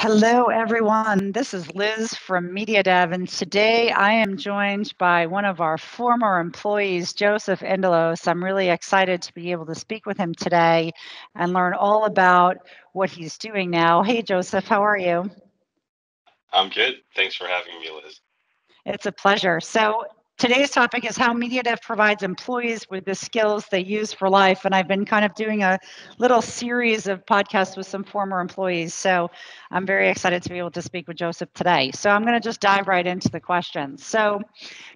Hello, everyone. This is Liz from MediaDev, and today I am joined by one of our former employees, Joseph Indelos. I'm really excited to be able to speak with him today and learn all about what he's doing now. Hey, Joseph, how are you? I'm good. Thanks for having me, Liz. It's a pleasure. So today's topic is how MediaDev provides employees with the skills they use for life. And I've been kind of doing a little series of podcasts with some former employees. So I'm very excited to be able to speak with Joseph today. So I'm going to just dive right into the questions. So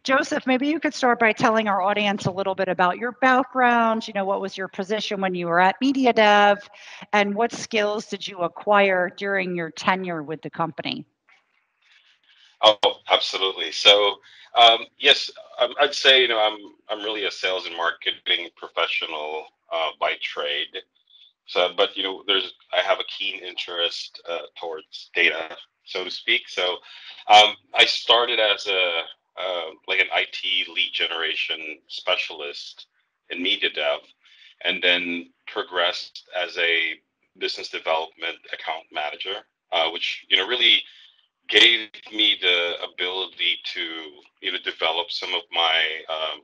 Joseph, maybe you could start by telling our audience a little bit about your background. What was your position when you were at MediaDev, and what skills did you acquire during your tenure with the company? Oh, absolutely. So, yes, I'd say I'm really a sales and marketing professional by trade. So, but I have a keen interest towards data, so to speak. So, I started as a like an IT lead generation specialist in MediaDev, and then progressed as a business development account manager, which really gave me the ability to develop some of my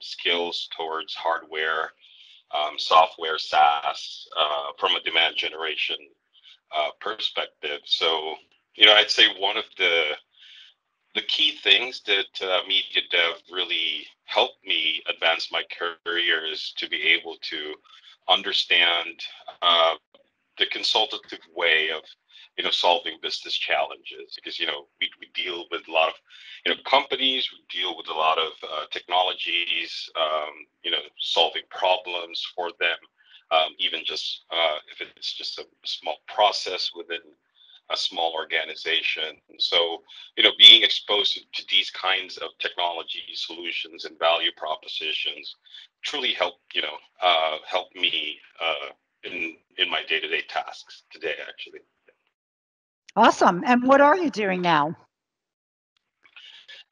skills towards hardware, software, SaaS, from a demand generation perspective. So I'd say one of the key things that media dev really helped me advance my career is to be able to understand uh, the consultative way of solving business challenges, because we deal with a lot of companies, we deal with a lot of technologies, solving problems for them, even just if it's just a small process within a small organization. So being exposed to these kinds of technology solutions and value propositions truly help me in my day-to-day tasks today, actually. Awesome. And what are you doing now?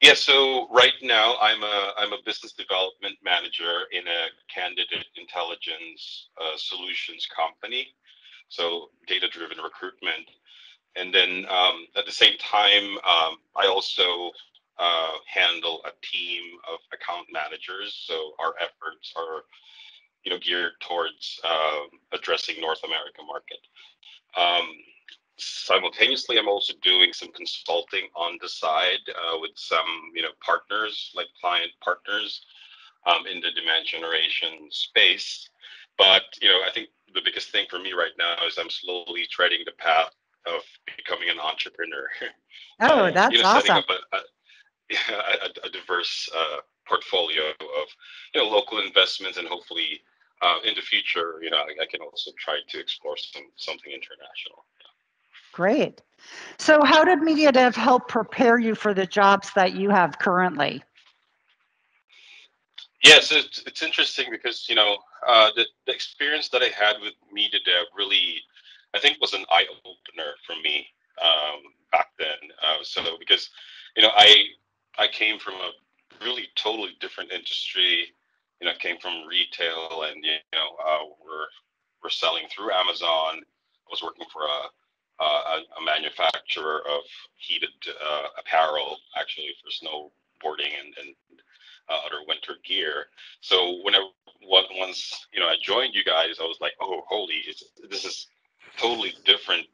Yeah, so right now I'm a business development manager in a candidate intelligence solutions company, so data-driven recruitment. And then at the same time, I also handle a team of account managers. So our efforts are geared towards addressing North America market. Um, Simultaneously, I'm also doing some consulting on the side with some partners, like client partners, in the demand generation space. But I think the biggest thing for me right now is I'm slowly treading the path of becoming an entrepreneur. Oh, that's Setting awesome. up a diverse portfolio of local investments, and hopefully in the future, I can also try to explore something international. Great. So, how did MediaDev help prepare you for the jobs that you have currently? Yes, it's interesting because the experience that I had with MediaDev really, I think, was an eye opener for me back then. So because I came from a really totally different industry. I came from retail, and we're selling through Amazon. I was working for a manufacturer of heated apparel, actually, for snowboarding and other winter gear. So once I joined you guys, I was like, oh, this is totally different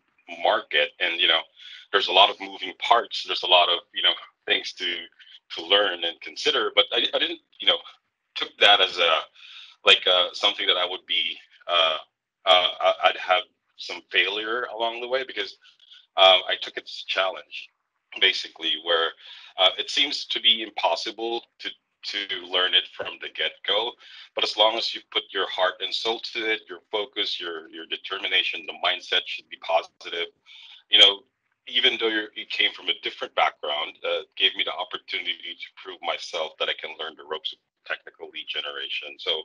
market, and there's a lot of moving parts. There's a lot of things to learn and consider. But I didn't took that as a like something that I would be I'd have some failure along the way, because I took it as a challenge, basically, where it seems to be impossible to learn it from the get-go. But as long as you put your heart and soul to it, your focus, your determination, the mindset should be positive. You know, even though you came from a different background, gave me the opportunity to prove myself that I can learn the ropes of technical lead generation. So,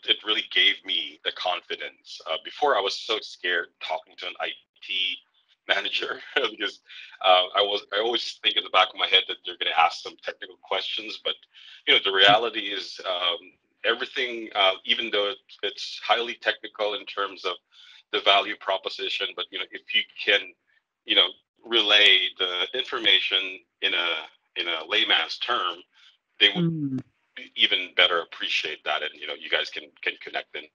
it really gave me the confidence. Before, I was so scared talking to an IT manager because I always think in the back of my head that they're going to ask some technical questions. But the reality is, everything, even though it's highly technical in terms of the value proposition, but if you can, relay the information in a layman's term, they would even better appreciate that, and you guys can connect, and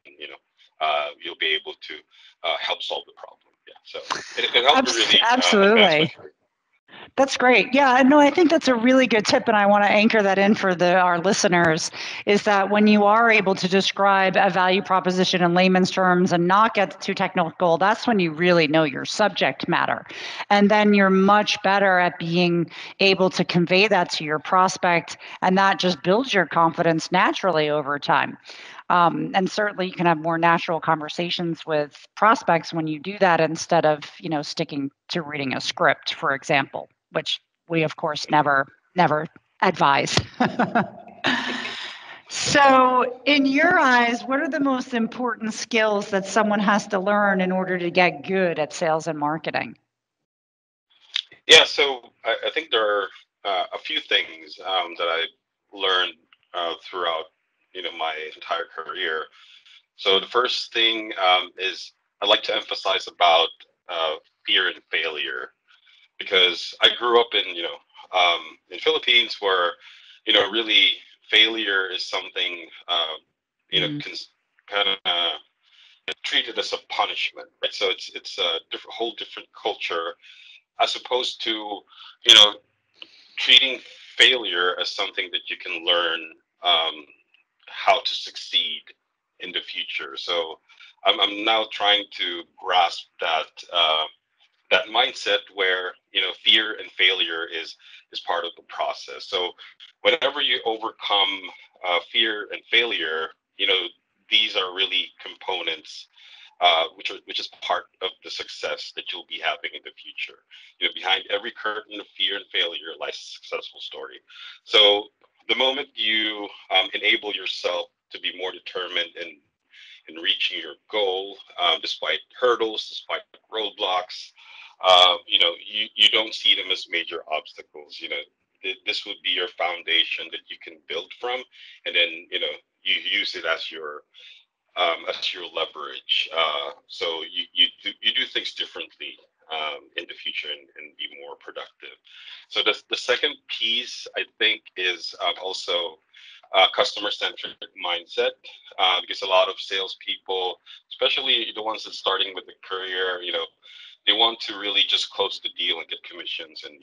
you'll be able to help solve the problem. Yeah, so it helped me really advance my Absolutely. career. That's great. Yeah, no, I think that's a really good tip, and I want to anchor that in for our listeners. Is that when you are able to describe a value proposition in layman's terms and not get too technical, that's when you really know your subject matter, and then you're much better at being able to convey that to your prospect, and that just builds your confidence naturally over time. And certainly, you can have more natural conversations with prospects when you do that instead of sticking to reading a script, for example, which we of course never advise. So, in your eyes, what are the most important skills that someone has to learn in order to get good at sales and marketing? Yeah, so I think there are a few things that I learned throughout my entire career. So the first thing is I like to emphasize about fear and failure, because I grew up in Philippines where really failure is something Mm. kind of treated as a punishment, right? So it's a whole different culture, as opposed to treating failure as something that you can learn how to succeed in the future. So I'm now trying to grasp that mindset where fear and failure is part of the process. So whenever you overcome fear and failure, these are really components which is part of the success that you'll be having in the future. Behind every curtain of fear and failure lies a successful story. So the moment you enable yourself to be more determined in reaching your goal, despite hurdles, despite roadblocks, you don't see them as major obstacles. This would be your foundation that you can build from, and then you use it as your leverage. So you do things differently in the future, and be more productive. So the second piece I think is also customer centric mindset, because a lot of salespeople, especially the ones that's starting with a career, they want to really just close the deal and get commissions, and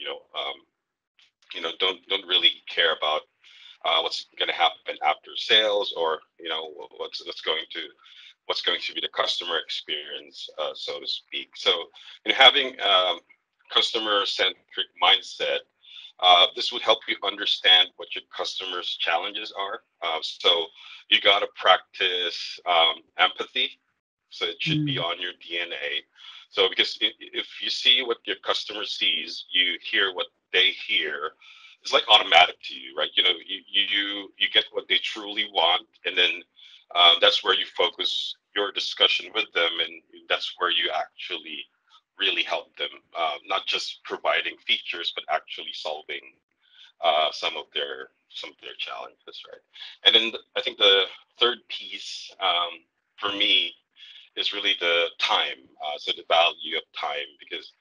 don't really care about what's going to happen after sales, or what's going to be the customer experience, so to speak. So in having customer centric mindset, this would help you understand what your customers' challenges are. So you got to practice empathy. So it should be Mm. on your DNA. So because if you see what your customer sees, you hear what they hear. It's like automatic to you, right? You get what they truly want, and then that's where you focus your discussion with them, and that's where you actually really help them, not just providing features, but actually solving some of their challenges, right? And then I think the third piece for me is really the time, so the value of time, because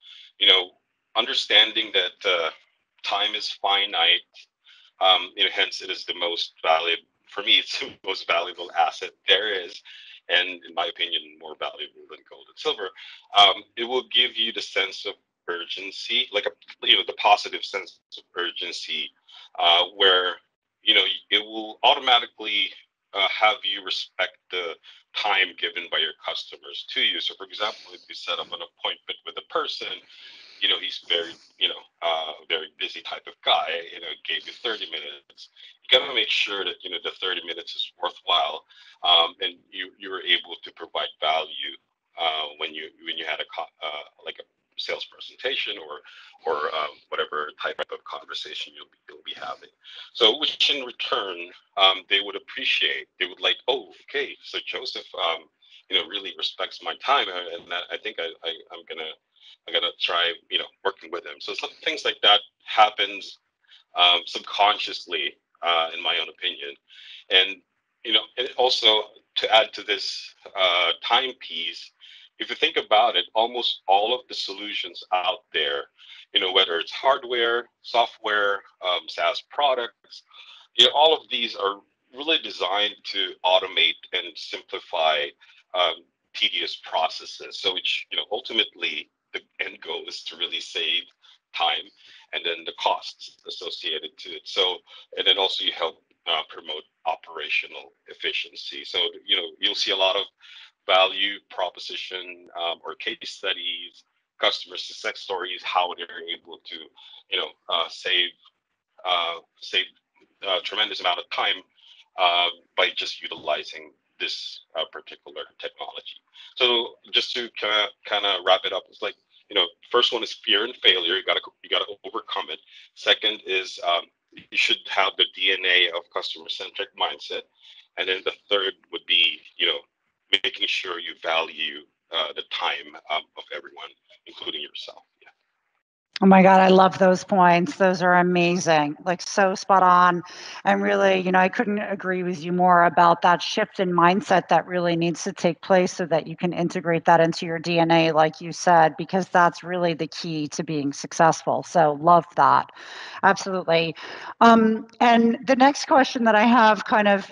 understanding that time is finite, hence it is the most valuable for me. It's the most valuable asset there is, and in my opinion, more valuable than gold and silver. It will give you the sense of urgency, like the positive sense of urgency, where it will automatically have you respect the time given by your customers to you. So, for example, if you set up an appointment with a person, he's very busy type of guy, gave you 30 minutes. You got to make sure that, the 30 minutes is worthwhile. And you were able to provide value when you had like a sales presentation, or whatever type of conversation you'll be having. So, which in return, they would appreciate. They would like, oh, okay, so Joseph, really respects my time, and I think I'm gonna try, working with him. So some things like that happens subconsciously, in my own opinion, and and also to add to this timepiece, if you think about it, almost all of the solutions out there, whether it's hardware, software, SaaS products, all of these are really designed to automate and simplify um, tedious processes. So, which ultimately the end goal is to really save time and then the costs associated to it. So, and then also you help promote operational efficiency. So, you'll see a lot of value proposition or case studies, customer success stories, how they're able to, save tremendous amount of time by just utilizing this particular technology. So just to kind of wrap it up, it's like first one is fear and failure. You gotta overcome it. Second is you should have the DNA of customer centric mindset, and then the third would be making sure you value the time of everyone, including yourself. Yeah. Oh my God, I love those points. Those are amazing, like so spot on. And really, I couldn't agree with you more about that shift in mindset that really needs to take place so that you can integrate that into your DNA, like you said, because that's really the key to being successful. So, love that. Absolutely. And the next question that I have kind of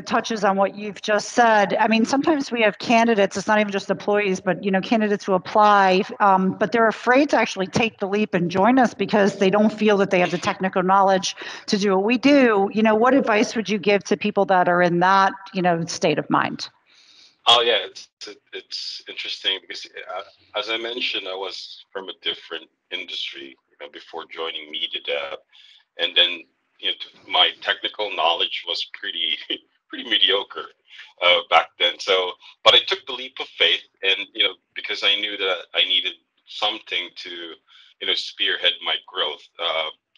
touches on what you've just said. I mean, sometimes we have candidates, it's not even just employees, but, candidates who apply, but they're afraid to actually take the leap and join us because they don't feel that they have the technical knowledge to do what we do. What advice would you give to people that are in that, state of mind? Oh yeah, it's interesting because as I mentioned, I was from a different industry, before joining MediaDev, and then my technical knowledge was pretty pretty mediocre back then. So, but I took the leap of faith, and because I knew that I needed something to spearhead my growth.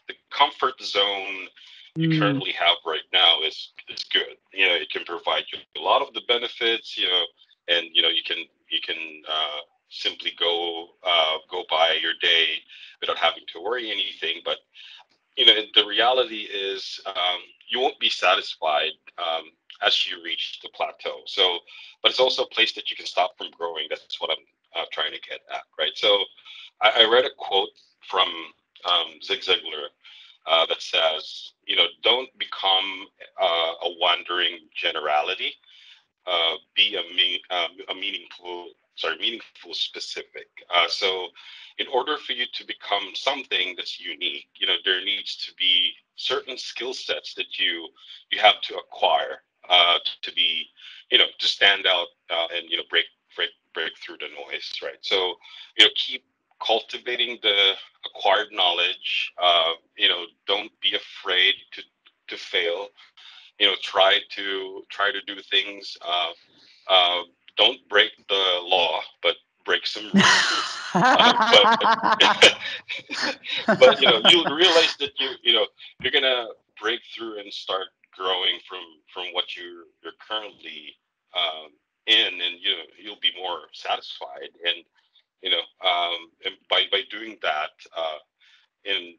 The comfort zone you Mm. currently have right now is good. It can provide you a lot of the benefits. And you can simply go by your day without having to worry anything. But the reality is you won't be satisfied as you reach the plateau. So, but it's also a place that you can stop from growing. That's what I'm trying to get at, right? So, I read a quote from Zig Ziglar that says, don't become a wandering generality. Be a meaningful specific. So, in order for you to become something that's unique, there needs to be certain skill sets that you have to acquire to be, to stand out and break through the noise, right? So, keep cultivating the acquired knowledge. Don't be afraid to fail. Try to do things. Don't break the law, but break some rules. But but you'll realize that you're gonna break through and start growing from what you're currently in, and you'll be more satisfied. And and by doing that, in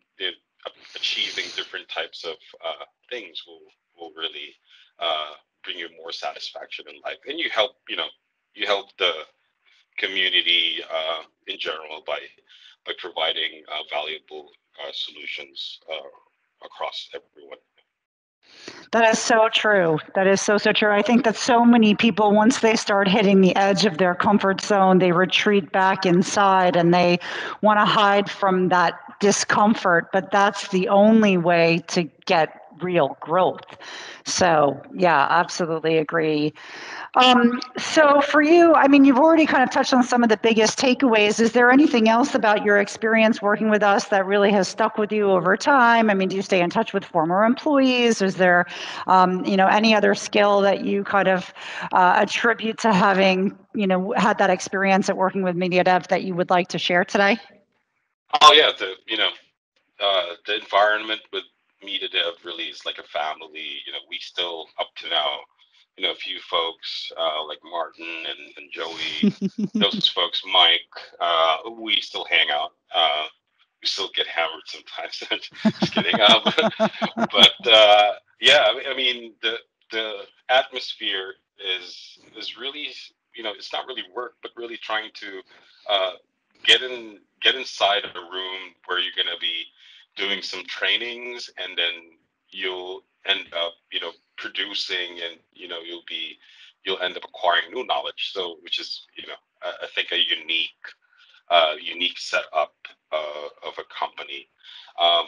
achieving different types of things will really uh, bring you more satisfaction in life, and you help the community in general by providing valuable solutions across everyone. That is so true. That is so, so true. I think that so many people, once they start hitting the edge of their comfort zone, they retreat back inside and they want to hide from that discomfort. But that's the only way to get real growth. So, yeah, absolutely agree. So for you, I mean, you've already kind of touched on some of the biggest takeaways. Is there anything else about your experience working with us that really has stuck with you over time? I mean, do you stay in touch with former employees? Is there, any other skill that you kind of attribute to having, had that experience at working with MediaDev that you would like to share today? Oh yeah, the environment with MediaDev really is like a family. We still up to now, a few folks like Martin and Joey, those folks, Mike, we still hang out. We still get hammered sometimes. Just kidding. But yeah, I mean the atmosphere is really it's not really work, but really trying to uh, get inside a room where you're going to be doing some trainings, and then you'll end up producing, and you'll end up acquiring new knowledge, so which is I think a unique setup of a company.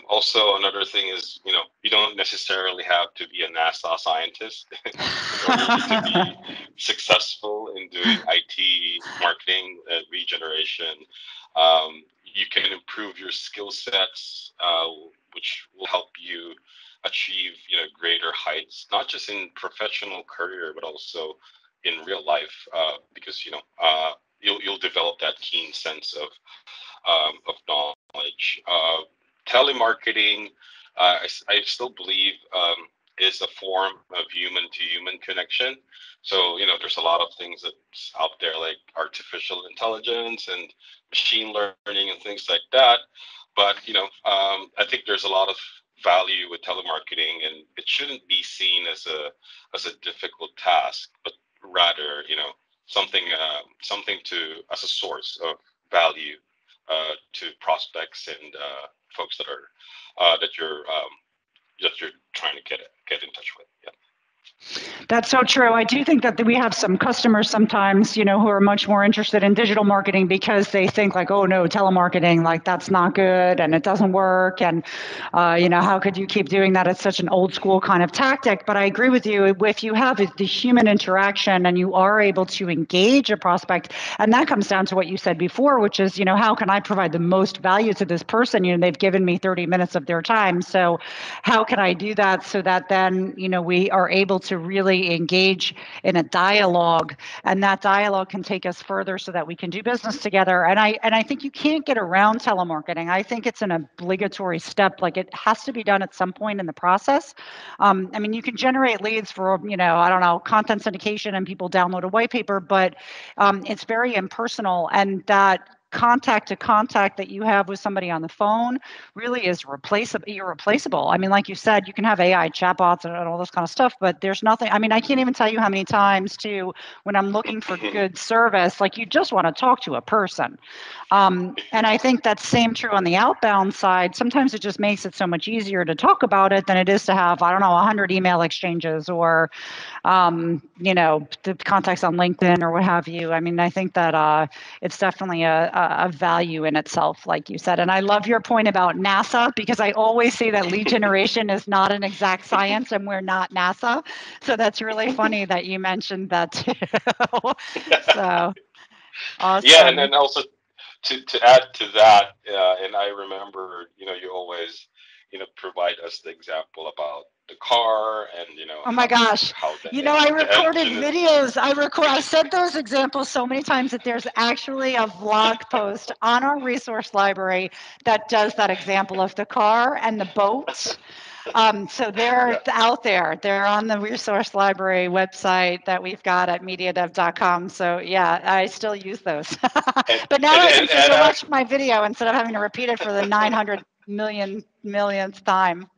Also, another thing is, you don't necessarily have to be a NASA scientist in order to be successful in doing IT marketing, regeneration. You can improve your skill sets, which will help you achieve, greater heights, not just in professional career, but also in real life, because you'll develop that keen sense of knowledge. Telemarketing, I still believe, is a form of human to human connection. So, there's a lot of things that's out there like artificial intelligence and machine learning and things like that. But, I think there's a lot of value with telemarketing, and it shouldn't be seen as a difficult task, but rather, something to as a source of value to prospects and folks that you're trying to get in touch with. Yeah. That's so true. I do think that we have some customers sometimes, who are much more interested in digital marketing because they think like, oh no, telemarketing, like that's not good and it doesn't work. And, how could you keep doing that? It's such an old school kind of tactic. But I agree with you. If you have the human interaction and you are able to engage a prospect, and that comes down to what you said before, which is, how can I provide the most value to this person? They've given me 30 minutes of their time. So how can I do that so that then, we are able to really engage in a dialogue, and that dialogue can take us further so that we can do business together. And I think you can't get around telemarketing. I think it's an obligatory step. Like it has to be done at some point in the process. You can generate leads for, I don't know, content syndication and people download a white paper, but it's very impersonal, and that contact to contact that you have with somebody on the phone really is irreplaceable. Like you said, you can have AI chatbots and all this kind of stuff, but there's nothing. I can't even tell you how many times too, when I'm looking for good service, like you just want to talk to a person. And I think that's same true on the outbound side. Sometimes it just makes it so much easier to talk about it than it is to have, I don't know, 100 email exchanges or the contacts on LinkedIn or what have you. I think that it's definitely a value in itself, like you said. And I love your point about NASA, because I always say that lead generation is not an exact science and we're not NASA. So that's really funny that you mentioned that too. So Yeah, and awesome. then also to add to that, and I remember, you always, provide us the example about the car, and Oh my gosh. how I the recorded engine is. videos. I said those examples so many times that there's actually a vlog post on our resource library that does that example of the car and the boat. So they're Yeah. out there. They're on the resource library website that we've got at MediaDev.com. So yeah, I still use those. and But now and I and, can say, and go watch my video instead of having to repeat it for the 900 millionth time.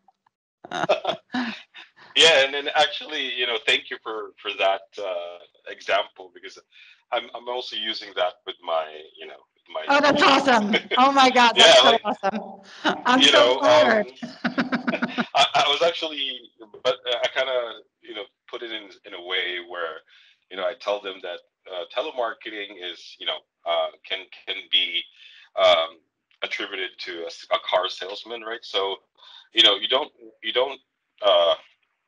yeah, and then actually, thank you for that example, because I'm also using that with my Oh, that's Jeep. awesome. Oh my God, Yeah, that's so like, awesome. I'm you so know, flattered. I was actually, but I kind of, put it in a way where, I tell them that telemarketing is, can be um, attributed to a car salesman, right? So, you don't uh,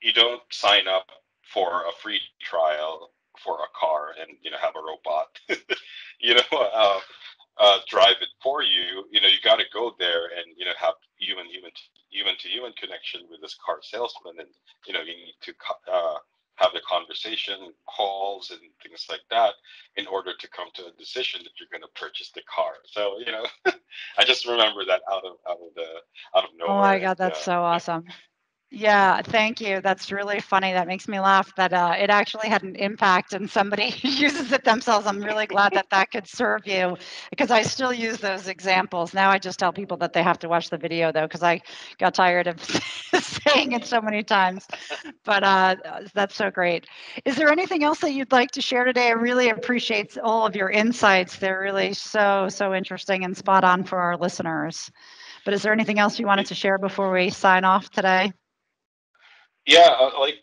you don't sign up for a free trial for a car and have a robot, you know, uh, drive it for you. You got to go there and have human to human connection with this car salesman, and you need to have the conversation, calls, and things like that in order to come to a decision that you're going to purchase the car. So I just remember that out of Oh nowhere, my and God, that's so awesome. Yeah, thank you. That's really funny. That makes me laugh that it actually had an impact and somebody uses it themselves. I'm really glad that that could serve you because I still use those examples. Now I just tell people that they have to watch the video though because I got tired of saying it so many times. But that's so great. Is there anything else that you'd like to share today? I really appreciate all of your insights. They're really so interesting and spot on for our listeners. But is there anything else you wanted to share before we sign off today? Yeah, like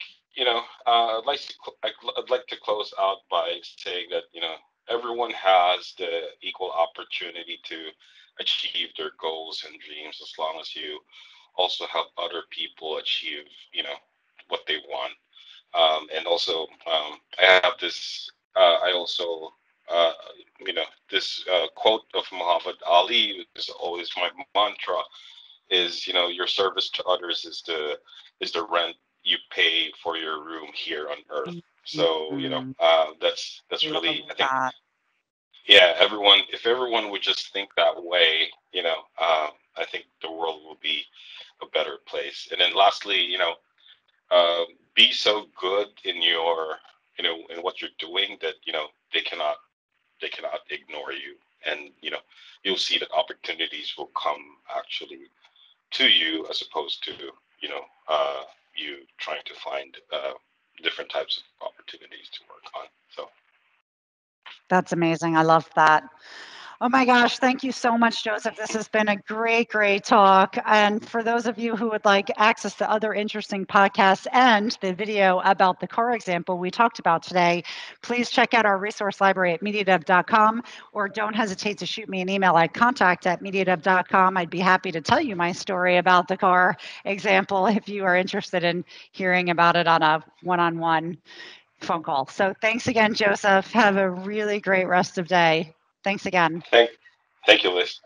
I'd like to close out by saying that everyone has the equal opportunity to achieve their goals and dreams as long as you also help other people achieve what they want. And also, I have this. I also this quote of Muhammad Ali is always my mantra is your service to others is the rent you pay for your room here on earth. So Mm, that's love really, I think, that. yeah, everyone, if everyone would just think that way, I think the world will be a better place. And then lastly, be so good in your in what you're doing that they cannot ignore you. And you'll see that opportunities will come actually to you as opposed to you trying to find different types of opportunities to work on. So That's amazing. I love that. Oh my gosh, thank you so much, Joseph. This has been a great talk. And for those of you who would like access to other interesting podcasts and the video about the car example we talked about today, please check out our resource library at MediaDev.com, or don't hesitate to shoot me an email at contact@MediaDev.com. I'd be happy to tell you my story about the car example if you are interested in hearing about it on a one-on-one phone call. So thanks again, Joseph. Have a really great rest of day. Thanks again. thank thank you, Liz.